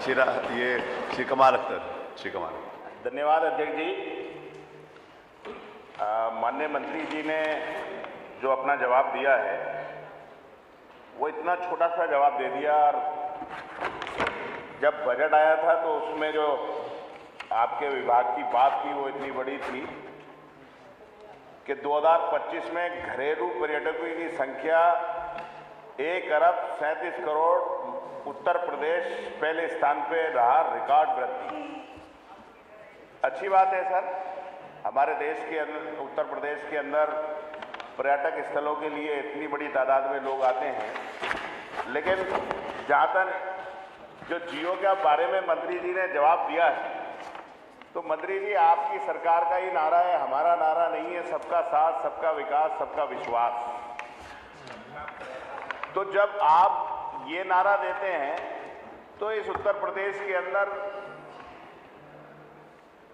श्री कमाल अख्तर, श्री कमाल। धन्यवाद अध्यक्ष जी। माननीय मंत्री जी ने जो अपना जवाब दिया है वो इतना छोटा सा जवाब दे दिया, और जब बजट आया था तो उसमें जो आपके विभाग की बात थी वो इतनी बड़ी थी कि 2025 में घरेलू पर्यटकों की संख्या 1,37,00,00,000, उत्तर प्रदेश पहले स्थान पे रहा, रिकॉर्ड वृद्धि। अच्छी बात है सर, हमारे देश के अंदर, उत्तर प्रदेश के अंदर पर्यटक स्थलों के लिए इतनी बड़ी तादाद में लोग आते हैं। लेकिन जहाँ तक जो जियो के बारे में मंत्री जी ने जवाब दिया है, तो मंत्री जी आपकी सरकार का ही नारा है, हमारा नारा नहीं है। सबका साथ, सबका विकास, सबका विश्वास। तो जब आप ये नारा देते हैं तो इस उत्तर प्रदेश के अंदर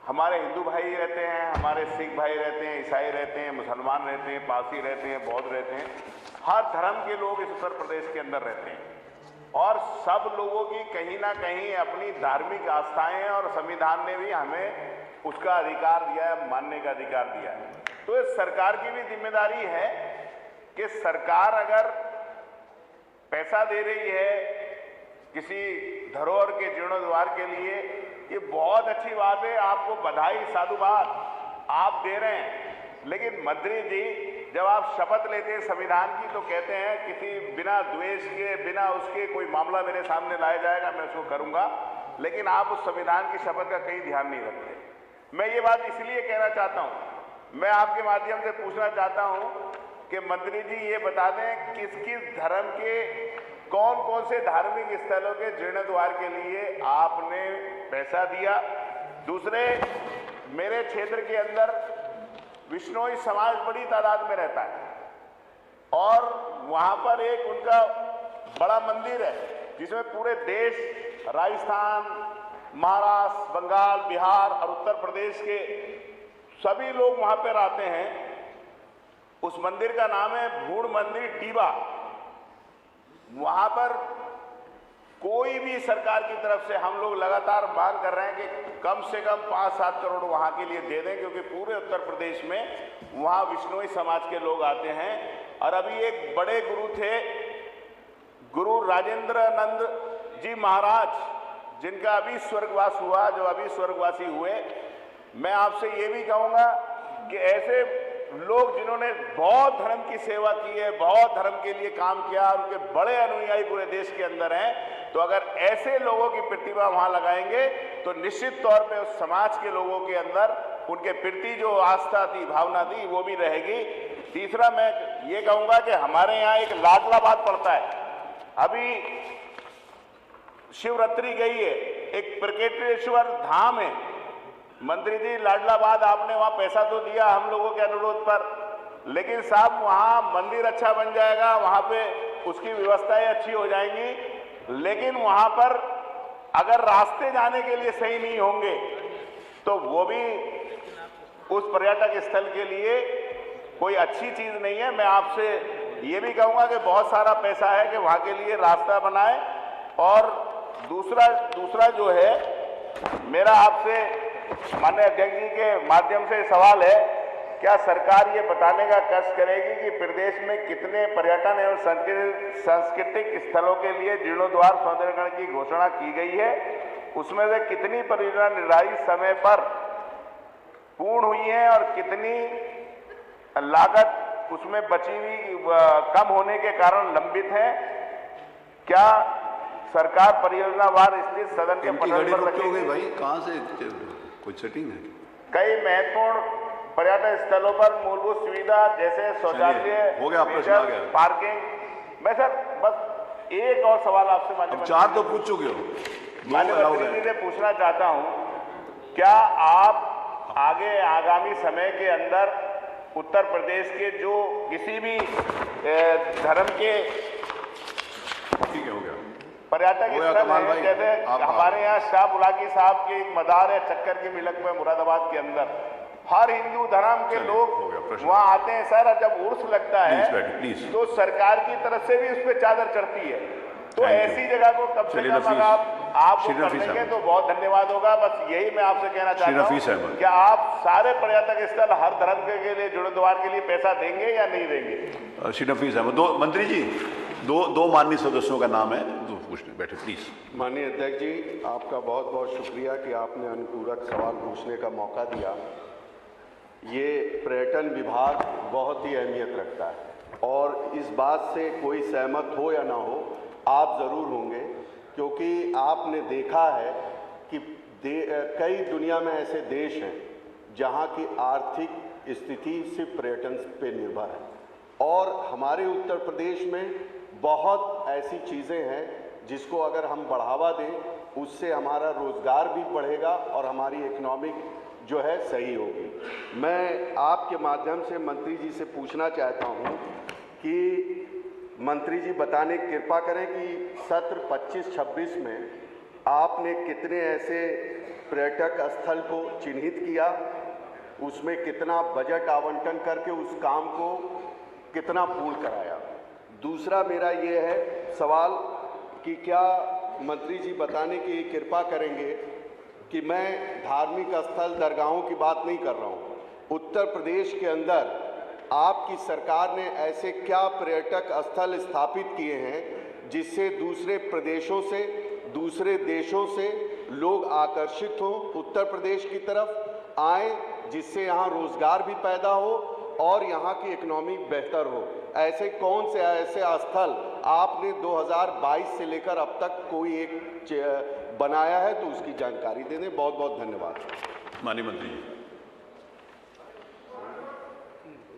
हमारे हिंदू भाई रहते हैं, हमारे सिख भाई रहते हैं, ईसाई रहते हैं, मुसलमान रहते हैं, पारसी रहते हैं, बौद्ध रहते हैं, हर धर्म के लोग इस उत्तर प्रदेश के अंदर रहते हैं। और सब लोगों की कहीं ना कहीं अपनी धार्मिक आस्थाएं हैं, और संविधान ने भी हमें उसका अधिकार दिया है, मानने का अधिकार दिया है। तो इस सरकार की भी जिम्मेदारी है कि सरकार अगर पैसा दे रही है किसी धरोहर के जीर्णोद्धार के लिए, ये बहुत अच्छी बात है, आपको बधाई, साधुवाद आप दे रहे हैं। लेकिन मंत्री जी, जब आप शपथ लेते हैं संविधान की तो कहते हैं किसी बिना द्वेष के, बिना उसके कोई मामला मेरे सामने लाया जाएगा, मैं उसको करूंगा। लेकिन आप उस संविधान की शपथ का कहीं ध्यान नहीं रखते। मैं ये बात इसलिए कहना चाहता हूं, मैं आपके माध्यम से पूछना चाहता हूं कि मंत्री जी ये बता दें किस किस धर्म के कौन कौन से धार्मिक स्थलों के जीर्णोद्धार के लिए आपने पैसा दिया। दूसरे, मेरे क्षेत्र के अंदर विश्नोई समाज बड़ी तादाद में रहता है, और वहां पर एक उनका बड़ा मंदिर है जिसमें पूरे देश, राजस्थान, महाराष्ट्र, बंगाल, बिहार और उत्तर प्रदेश के सभी लोग वहां पर आते हैं। उस मंदिर का नाम है भूड़ मंदिर टीबा। वहां पर कोई भी सरकार की तरफ से हम लोग लगातार मांग कर रहे हैं कि कम से कम 5-7 करोड़ वहां के लिए दे दें, क्योंकि पूरे उत्तर प्रदेश में वहां विश्नोई समाज के लोग आते हैं। और अभी एक बड़े गुरु थे, गुरु राजेंद्रानंद जी महाराज, जिनका अभी स्वर्गवास हुआ, जो अभी स्वर्गवासी हुए। मैं आपसे ये भी कहूंगा कि ऐसे लोग जिन्होंने बहुत धर्म की सेवा की है, बहुत धर्म के लिए काम किया, उनके बड़े अनुयायी पूरे देश के अंदर हैं, तो अगर ऐसे लोगों की प्रतिभा वहां लगाएंगे तो निश्चित तौर पे उस समाज के लोगों के अंदर उनके प्रति जो आस्था थी, भावना थी, वो भी रहेगी। तीसरा, मैं ये कहूंगा कि हमारे यहाँ एक लाडला बात पड़ता है। अभी शिवरात्रि गई है, एक प्रकेटेश्वर धाम है। मंत्री जी, लाडलाबाद आपने वहां पैसा तो दिया हम लोगों के अनुरोध पर, लेकिन साहब वहां मंदिर अच्छा बन जाएगा, वहां पे उसकी व्यवस्थाएं अच्छी हो जाएंगी, लेकिन वहां पर अगर रास्ते जाने के लिए सही नहीं होंगे तो वो भी उस पर्यटक स्थल के लिए कोई अच्छी चीज नहीं है। मैं आपसे ये भी कहूंगा कि बहुत सारा पैसा है कि वहां के लिए रास्ता बनाए। और दूसरा जो है, मेरा आपसे माननीय अध्यक्ष जी के माध्यम से सवाल है, क्या सरकार ये बताने का कष्ट करेगी कि प्रदेश में कितने पर्यटन एवं सांस्कृतिक स्थलों के लिए जीर्णोद्धार सौंदर्यीकरण की घोषणा की गई है, उसमें से कितनी परियोजना निर्धारित समय पर पूर्ण हुई है और कितनी लागत उसमें बची हुई कम होने के कारण लंबित है? क्या सरकार परियोजनावार स्थित सदन के पटल पर रखेगी? भाई कहाँ से कोई सेटिंग है? कई महत्वपूर्ण पर्यटन स्थलों पर मूलभूत सुविधा जैसे शौचालय, हो गया, प्रश्न आ गया, पार्किंग। मैं सर बस एक और सवाल आपसे माननीय 4 तो पूछ चुके हो। माननीय मंत्री जी से पूछना चाहता हूं, क्या आप आगामी समय के अंदर उत्तर प्रदेश के जो किसी भी धर्म के, ठीक है, हो गया, पर्यटक स्थल है, जैसे हमारे यहाँ शाह बुलाकी साहब की एक मदार है चक्कर की मिलक में मुरादाबाद के अंदर, हर हिंदू धर्म के लोग वहां आते हैं सर। और जब उर्स लगता है तो सरकार की तरफ से भी उस पर चादर चढ़ती है। तो ऐसी जगह को कब से कब आप आप वो श्री कर नफीस देंगे अहमद। तो बहुत धन्यवाद होगा। बस यही मैं आपसे कहना श्री चाहता नफीस हूँ अहमद। कि आप सारे पर्यटक स्थल हर धर्म के लिए जुड़द्वार के लिए पैसा देंगे या नहीं देंगे? श्री नफीस अहमद। दो मंत्री जी, दो माननीय सदस्यों का नाम है, दो पूछने बैठे प्लीज। माननीय अध्यक्ष जी, आपका बहुत बहुत शुक्रिया कि आपने अनुपूरक सवाल पूछने का मौका दिया। ये पर्यटन विभाग बहुत ही अहमियत रखता है और इस बात से कोई सहमत हो या ना हो, आप ज़रूर होंगे, क्योंकि आपने देखा है कि कई दुनिया में ऐसे देश हैं जहाँ की आर्थिक स्थिति सिर्फ पर्यटन पे निर्भर है और हमारे उत्तर प्रदेश में बहुत ऐसी चीज़ें हैं जिसको अगर हम बढ़ावा दें उससे हमारा रोज़गार भी बढ़ेगा और हमारी इकोनॉमिक जो है सही होगी। मैं आपके माध्यम से मंत्री जी से पूछना चाहता हूं कि मंत्री जी बताने की कृपा करें कि सत्र 25-26 में आपने कितने ऐसे पर्यटक स्थल को चिन्हित किया, उसमें कितना बजट आवंटन करके उस काम को कितना पूर्ण कराया। दूसरा मेरा ये है सवाल कि क्या मंत्री जी बताने की कृपा करेंगे कि मैं धार्मिक स्थल दरगाहों की बात नहीं कर रहा हूँ, उत्तर प्रदेश के अंदर आपकी सरकार ने ऐसे क्या पर्यटक स्थल स्थापित किए हैं जिससे दूसरे प्रदेशों से, दूसरे देशों से लोग आकर्षित हों, उत्तर प्रदेश की तरफ आएँ, जिससे यहाँ रोज़गार भी पैदा हो और यहाँ की इकोनॉमी बेहतर हो। ऐसे कौन से ऐसे स्थल आपने 2022 से लेकर अब तक कोई एक बनाया है तो उसकी जानकारी दे दें। बहुत बहुत धन्यवाद। माननीय मंत्री जी।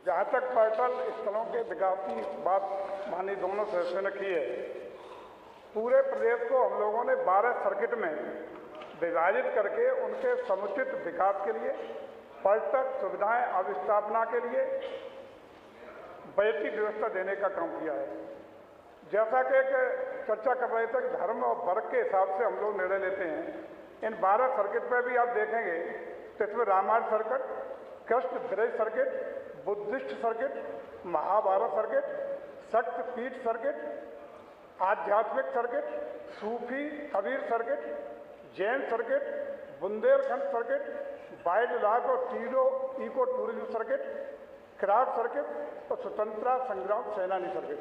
जहाँ तक पर्यटन स्थलों के विकास की बात माननीय दोनों सदस्यों ने की है, पूरे प्रदेश को हम लोगों ने 12 सर्किट में विभाजित करके उनके समुचित विकास के लिए, पर्यटक सुविधाएं अवस्थापना के लिए बजट की व्यवस्था देने का काम किया है। जैसा कि एक चर्चा कर रहे थे कि धर्म और वर्ग के हिसाब से हम लोग निर्णय लेते हैं, इन 12 सर्किट पर भी आप देखेंगे तो इसमें Ramayan circuit, Krishna Braj circuit, Buddhist circuit, Mahabharat circuit, Shaktipeeth circuit, आध्यात्मिक circuit, Sufi Kabir circuit, Jain circuit, Bundelkhand circuit, wildlife और eco tourism circuit, craft circuit और स्वतंत्रता संग्राम सेनानी सर्किट।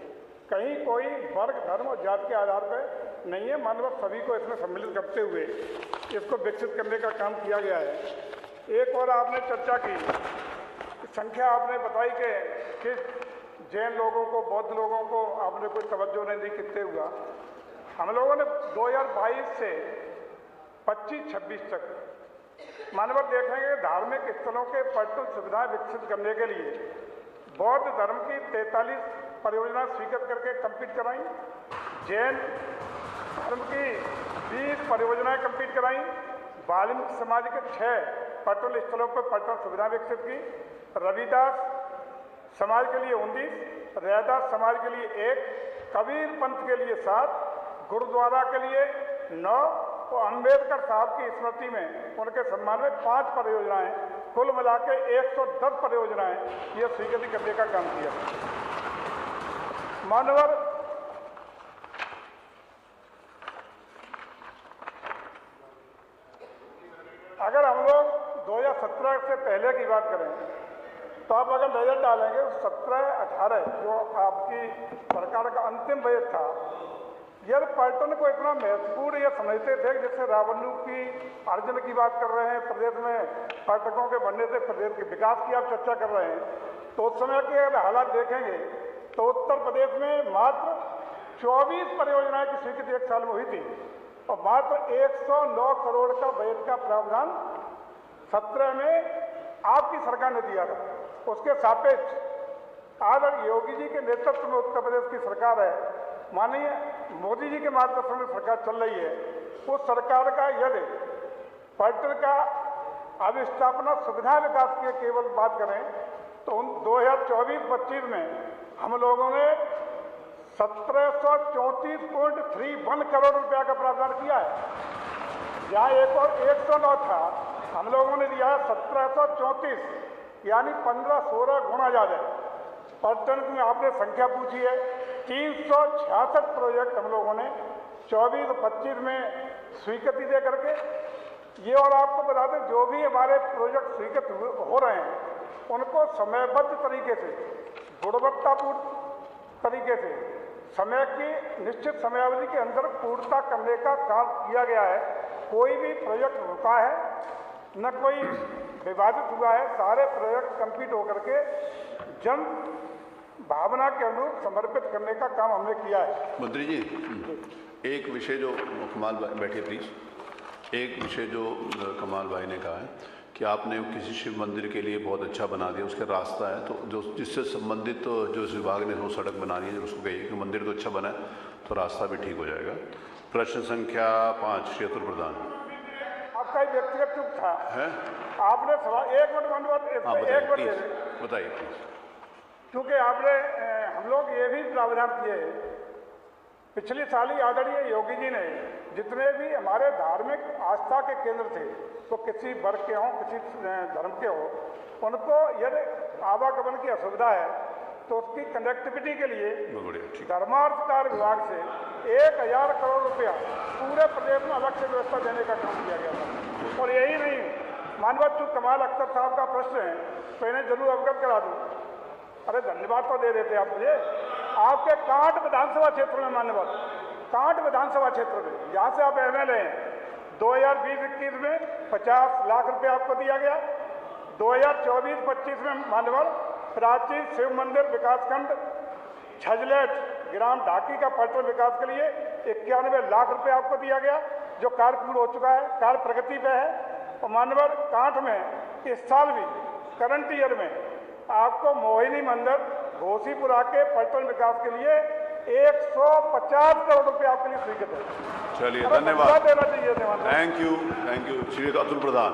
कहीं कोई वर्ग, धर्म और जाति के आधार पर नहीं है, मानव सभी को इसमें सम्मिलित करते हुए इसको विकसित करने का काम किया गया है। एक और आपने चर्चा की, संख्या आपने बताई कि जैन लोगों को, बौद्ध लोगों को आपने कोई तवज्जो नहीं दी, कितने हुआ। हम लोगों ने 2022 से 25-26 तक मानव देखेंगे धार्मिक स्थलों के पर्यटन सुविधाएं विकसित करने के लिए बौद्ध धर्म की 43 परियोजना स्वीकृत करके कंप्लीट कराई, जैन धर्म की 20 परियोजनाएं कंप्लीट कराई, वाल्मीकि समाज के 6 पर्यटन स्थलों पर पर्यटन सुविधाएं विकसित की, रविदास समाज के लिए 19, रैदास समाज के लिए 1, कबीर पंथ के लिए 7, गुरुद्वारा के लिए 9 और अम्बेडकर साहब की स्मृति में उनके सम्मान में 5 परियोजनाएं, कुल मिला के 110 परियोजनाएं ये स्वीकृति करने का काम किया। मानवर अगर हम लोग 2017 से पहले की बात करें तो आप अगर नजर डालेंगे 17-18 जो आपकी सरकार का अंतिम बजट था, यदि पर्यटन को इतना महत्वपूर्ण ये समझते थे कि जैसे रावणु की अर्जुन की बात कर रहे हैं, प्रदेश में पर्यटकों के बढ़ने से प्रदेश के विकास की आप चर्चा कर रहे हैं, तो उस समय के अगर हालात देखेंगे तो उत्तर प्रदेश में मात्र 24 परियोजनाएं की स्वीकृति एक साल में हुई थी और मात्र 109 करोड़ का बजट का प्रावधान 17 में आपकी सरकार ने दिया था। उसके सापेक्ष आज योगी जी के नेतृत्व में उत्तर प्रदेश की सरकार है, माननीय मोदी जी के मार्गदर्शन में सरकार चल रही है। उस सरकार का यदि पर्यटन का अवस्थापना सुविधा विकास की केवल बात करें तो 2024-25 में हम लोगों ने 1734.31 करोड़ रुपया का प्रावधान किया है। जहाँ एक और 109 था, हम लोगों ने दिया है 1734, यानी 15-16 गुना ज़्यादा। पर्यटन में आपने संख्या पूछी है, 366 प्रोजेक्ट हम लोगों ने 24-25 में स्वीकृति दे करके ये, और आपको बता दें जो भी हमारे प्रोजेक्ट स्वीकृत हो रहे हैं उनको समयबद्ध तरीके से, गुणवत्तापूर्ण तरीके से, समय की निश्चित समयावधि के अंदर पूर्णता करने का काम किया गया है। कोई भी प्रोजेक्ट रुका है न कोई विवादित हुआ है, सारे प्रोजेक्ट कंप्लीट होकर के जन भावना के अनुरूप समर्पित करने का काम हमने किया है। मंत्री जी, एक विषय जो कमाल भाई बैठिए प्लीज, एक विषय जो कमाल भाई ने कहा है कि आपने किसी शिव मंदिर के लिए बहुत अच्छा बना दिया, उसका रास्ता है तो जो जिससे संबंधित तो जो इस विभाग ने वो सड़क बनानी है, उसको कहिए कि मंदिर तो अच्छा बना है तो रास्ता भी ठीक हो जाएगा। प्रश्न संख्या 5 श्री अतुल प्रधान। आपका एक व्यक्तिगत चुप था है? आपने सवाल, एक मिनट एक मिनट बताइए प्लीज। क्योंकि आपने हम लोग ये भी प्रावधान किए हैं, पिछली साल ही आदरणीय योगी जी ने जितने भी हमारे धार्मिक आस्था के केंद्र थे, तो किसी वर्ग के हों किसी धर्म के हों, उनको यदि आवागमन की असुविधा है तो उसकी कनेक्टिविटी के लिए धर्मार्थ कार्य विभाग से 1000 करोड़ रुपया पूरे प्रदेश में अलग से व्यवस्था देने का काम किया गया था। और यही नहीं, मानवत चूक कमाल अख्तर साहब का प्रश्न है तो इन्हें जरूर अवगत करा दूँ। अरे धन्यवाद तो दे देते आप मुझे। आपके कांट विधानसभा क्षेत्र में, मान्यवर कांट विधानसभा क्षेत्र में जहाँ से आप MLA हैं, 2020-21 में 50 लाख रुपए आपको दिया गया। 2024-25 में मान्यवर प्राचीन शिव मंदिर विकासखंड झजलेट ग्राम ढाकी का पर्यटन विकास के लिए 91 लाख रुपए आपको दिया गया, जो कार्य पूर्ण हो चुका है, कार्य प्रगति पे है। और मान्यवर कांठ में इस साल भी करंट ईयर में आपको मोहिनी मंदिर घोसीपुरा के पर्यटन विकास के लिए 150 करोड़ रुपए आपके लिए स्वीकृत है। चलिए धन्यवाद, देना चाहिए। Thank you Shri Atul Pradhan.